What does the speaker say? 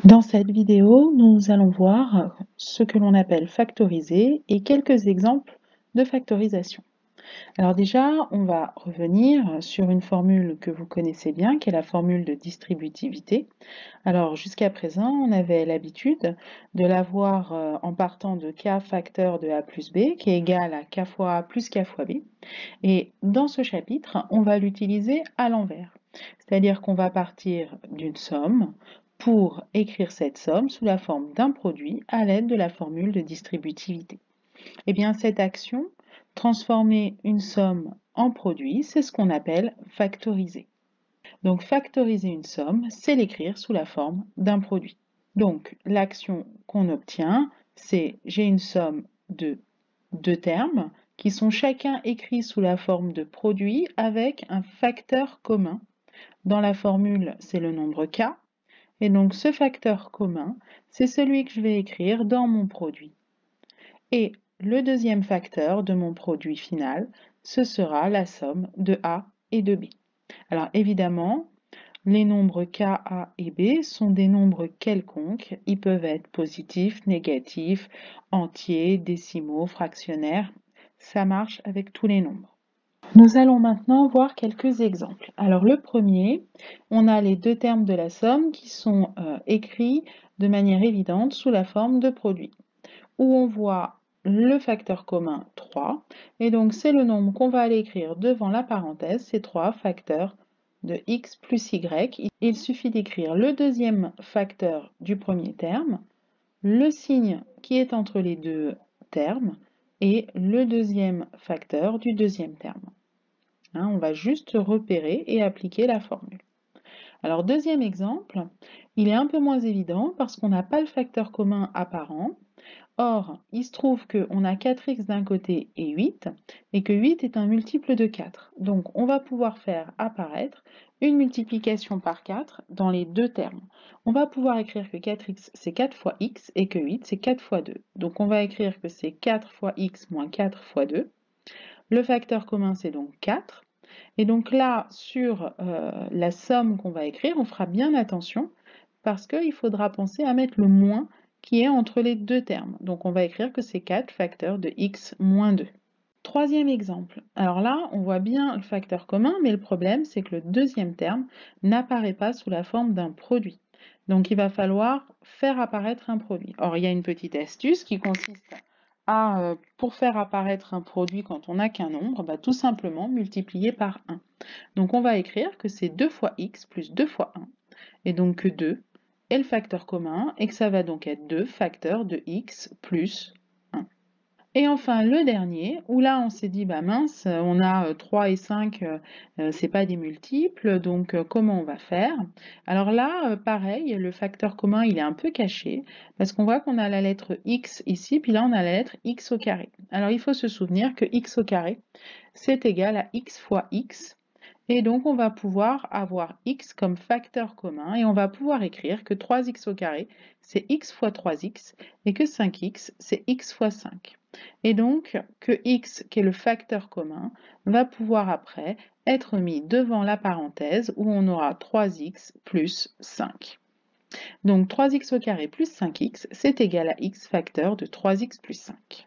Dans cette vidéo, nous allons voir ce que l'on appelle factoriser et quelques exemples de factorisation. Alors déjà, on va revenir sur une formule que vous connaissez bien, qui est la formule de distributivité. Alors jusqu'à présent, on avait l'habitude de l'avoir en partant de k facteur de a plus b, qui est égal à k fois a plus k fois b. Et dans ce chapitre, on va l'utiliser à l'envers. C'est-à-dire qu'on va partir d'une somme pour écrire cette somme sous la forme d'un produit à l'aide de la formule de distributivité. Et bien cette action, transformer une somme en produit, c'est ce qu'on appelle factoriser. Donc factoriser une somme, c'est l'écrire sous la forme d'un produit. Donc l'action qu'on obtient, c'est j'ai une somme de deux termes qui sont chacun écrits sous la forme de produit avec un facteur commun. Dans la formule, c'est le nombre k. Et donc ce facteur commun, c'est celui que je vais écrire dans mon produit. Et le deuxième facteur de mon produit final, ce sera la somme de A et de B. Alors évidemment, les nombres k, a et b sont des nombres quelconques. Ils peuvent être positifs, négatifs, entiers, décimaux, fractionnaires. Ça marche avec tous les nombres. Nous allons maintenant voir quelques exemples. Alors le premier, on a les deux termes de la somme qui sont écrits de manière évidente sous la forme de produit, où on voit le facteur commun 3, et donc c'est le nombre qu'on va aller écrire devant la parenthèse, c'est 3 facteurs de x plus y. Il suffit d'écrire le deuxième facteur du premier terme, le signe qui est entre les deux termes, et le deuxième facteur du deuxième terme. On va juste repérer et appliquer la formule. Alors deuxième exemple, il est un peu moins évident parce qu'on n'a pas le facteur commun apparent. Or, il se trouve qu'on a 4x d'un côté et 8, et que 8 est un multiple de 4. Donc on va pouvoir faire apparaître une multiplication par 4 dans les deux termes. On va pouvoir écrire que 4x c'est 4 fois x et que 8 c'est 4 fois 2. Donc on va écrire que c'est 4 fois x moins 4 fois 2. Le facteur commun c'est donc 4. Et donc là, sur la somme qu'on va écrire, on fera bien attention parce qu'il faudra penser à mettre le moins qui est entre les deux termes. Donc on va écrire que c'est 4 facteur de x moins 2. Troisième exemple. Alors là, on voit bien le facteur commun, mais le problème, c'est que le deuxième terme n'apparaît pas sous la forme d'un produit. Donc il va falloir faire apparaître un produit. Or, il y a une petite astuce qui consiste à, pour faire apparaître un produit quand on n'a qu'un nombre, tout simplement multiplier par 1. Donc on va écrire que c'est 2 fois x plus 2 fois 1, et donc que 2 est le facteur commun, et que ça va donc être 2 facteurs de x plus 1. Et enfin le dernier, où là on s'est dit, mince, on a 3 et 5, c'est pas des multiples, donc comment on va faire? Alors là, pareil, le facteur commun il est un peu caché, parce qu'on voit qu'on a la lettre x ici, puis là on a la lettre x au carré. Alors il faut se souvenir que x au carré, c'est égal à x fois x, et donc on va pouvoir avoir x comme facteur commun, et on va pouvoir écrire que 3x au carré, c'est x fois 3x, et que 5x, c'est x fois 5. Et donc que x, qui est le facteur commun, va pouvoir après être mis devant la parenthèse où on aura 3x plus 5. Donc 3x au carré plus 5x, c'est égal à x facteur de 3x plus 5.